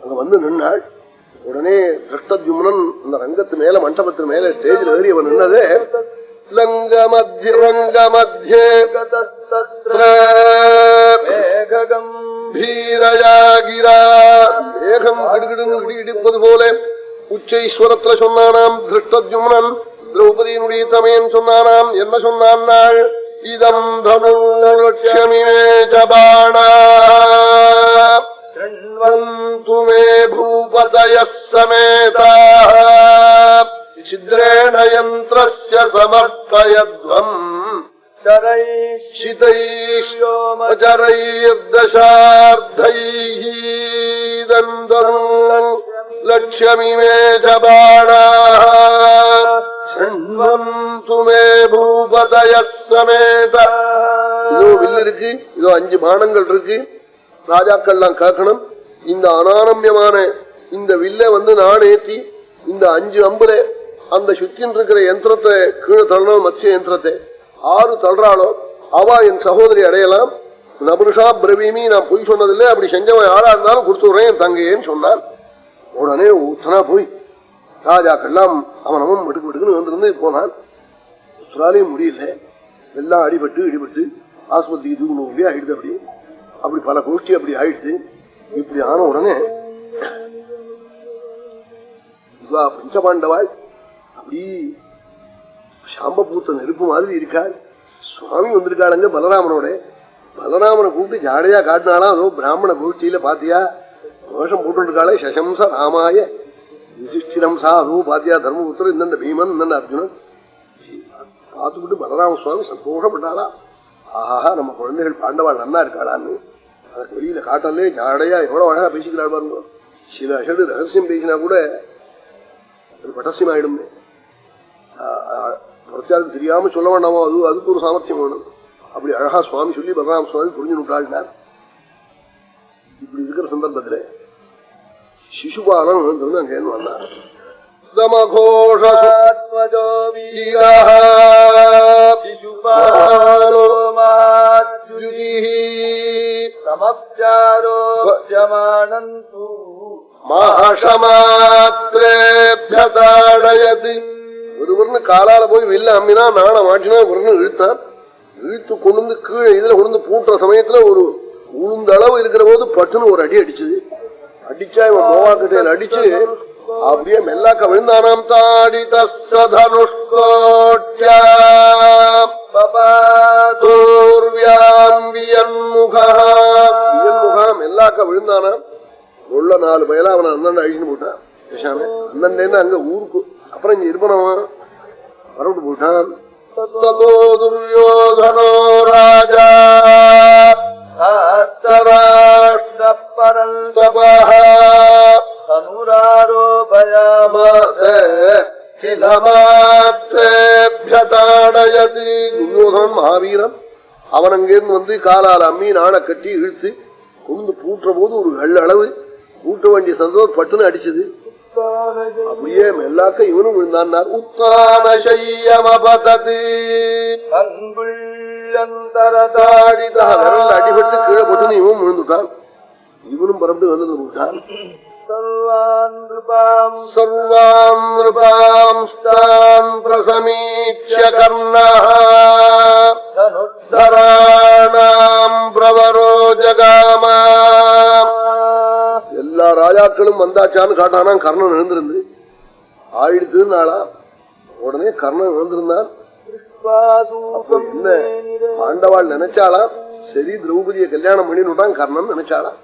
அங்க வந்து நின்னாள். உடனே திருஷ்டத்யும்னன் அந்த ரங்கத்து மேல மண்டபத்து மேல ஸ்டேஜில் ஏறி அவன் நின்னதே லங்க மத்திய ரங்க மத்தியே கம்பீரயாகிரா மேகம் கிடுகிடு இடிப்பது போல உச்சைஸ்வரத்துல சொன்னானாம் திருஷ்டத்யும்னன். திரௌபதியினுடைய தமையன் சொன்னானாம். என்ன சொன்னான்? இதம் தனுலட்சுமிமே ஜபாணா ृण्वन्तु मे भूपतयः समेताः छिद्रेण यन्त्रस्य समर्पयध्वम् शरैर्दशार्धैः दन्दम् लक्ष्मी मे जबाणाः शृण्वन्तु मे भूपतयः समेताः. இதோ வில் இருக்கு, இதோ 5 பானங்கள் இருக்கு. ராஜாக்கள்லாம் கேட்கணும், இந்த அனாரம்பியமான இந்த வில்ல வந்து நான் ஏற்றி இந்த 5 அம்புல அந்த சுத்தின் இருக்கிற யந்திரத்தை கீழே தள்ளணும். மத்திய யந்திரத்தை 6 தள்ளுறாளோ அவ என் சகோதரி அடையலாம். நபுருஷா பிரவீமி, நான் பொய் சொன்னதில்லை, அப்படி செஞ்சவன் யாரா இருந்தாலும் கொடுத்துடுறேன் என் தங்கையேன்னு சொன்னான். உடனே ஊத்தனா போய் ராஜாக்கள்லாம் அவனவன் மிடுக்குன்னு வந்திருந்து போனான். சுறாலையும் முடியல, எல்லாம் இடிபட்டு ஆஸ்பத்திரிக்கு தூக்கணும் ஆயிடுது. அப்படி பல கோஷ்டி அப்படி ஆயிடுச்சு. இப்படி ஆன உடனே பஞ்சபாண்டவாள் அப்படி சாம்பபூத்த நெருப்பு மாதிரி இருக்காள். சுவாமி வந்திருக்காளுங்க பலராமனோட. பலராமனை கூப்பிட்டு ஜாடையா காட்டினாலாம். அதோ பிராமண கோஷ்டியில பாத்தியா தோஷம் போட்டு இருக்காளே, சசம்ச ராமாய யுதிஷ்டிரம் சா, அதுவும் பாத்தியா தர்மபுத்திரன், இந்த பீமன், இந்த அர்ஜுனன் பார்த்துக்கிட்டு பலராம சுவாமி சந்தோஷப்பட்டாளா. ஆஹா, நம்ம குழந்தைகள் பாண்டவாள் நன்னா இருக்காளான்னு. அதை வெளியில காட்டலே ஜாடையா எவ்வளவு அழகா பேசிக்கிறாள் பாருங்க. சில அஷடு ரகசியம் பேசினா கூட அது பட்டசியம் ஆயிடும். பிரச்சாரத்துக்கு தெரியாம சொல்ல வேண்டாமோ, அதுக்கு ஒரு சாமர்த்தியம் வேணும். அப்படி அழகா சுவாமி சொல்லி பலராம சுவாமி புரிஞ்சு விட்டாள்னார். இப்படி இருக்கிற சந்தர்ப்பத்தில் சிசுபாலன் அங்க வந்தார். ஒருவர்னு காலால போய் வெளில அம்மினா நாண மாட்டினா ஒருன்னு இழுத்தான். இழுத்து கொண்டு கீழே இதுல கொண்டு பூட்டுற சமயத்துல ஒரு உளுந்த அளவு இருக்கிற போது பட்டுன்னு ஒரு அடி அடிச்சது. அடிச்சா இவன் மோவாக்கிட்டையில அடிச்சு அப்படியே மெல்லாக்க விழுந்தானாம். தாடி மெல்லாக்க விழுந்தானாம். உள்ள 4 பயலா அவனை அண்ணன் அழிச்சுன்னு போட்டான். பேசாம அண்ணன் அங்க ஊருக்கு அப்புறம் இங்க இருப்பனவா வரவிட்டு போட்டான். துரியோதனோ ராஜா மகாவீரம் அவன் அங்கிருந்து வந்து காலால் அம்மி நாண கட்டி இழுத்து கொண்டு பூட்டுற போது ஒரு அளவு பூட்ட வேண்டிய சந்தோஷம் பட்டுன்னு அடிச்சது. அப்படியே மெல்லாக்க இவனும் விழுந்தான். அடிபட்டு கீழே போட்டு இவனும் விழுந்துட்டான். இவனும் பரப்பு வந்து விட்டான். பிரசமீட்ச கர்ணாம் பிரவரோ ஜகாமா. எல்லா ராஜாக்களும் வந்தாச்சான்னு காட்டானா. கர்ணன் எழுந்திருந்து ஆயிடுத்து நாளா. உடனே கர்ணன் எழுந்திருந்தான். என்ன பாண்டவாள் நினைச்சாளா, சரி திரௌபதியை கல்யாணம் பண்ணிவிட்டான் கர்ணன் நினைச்சாளா.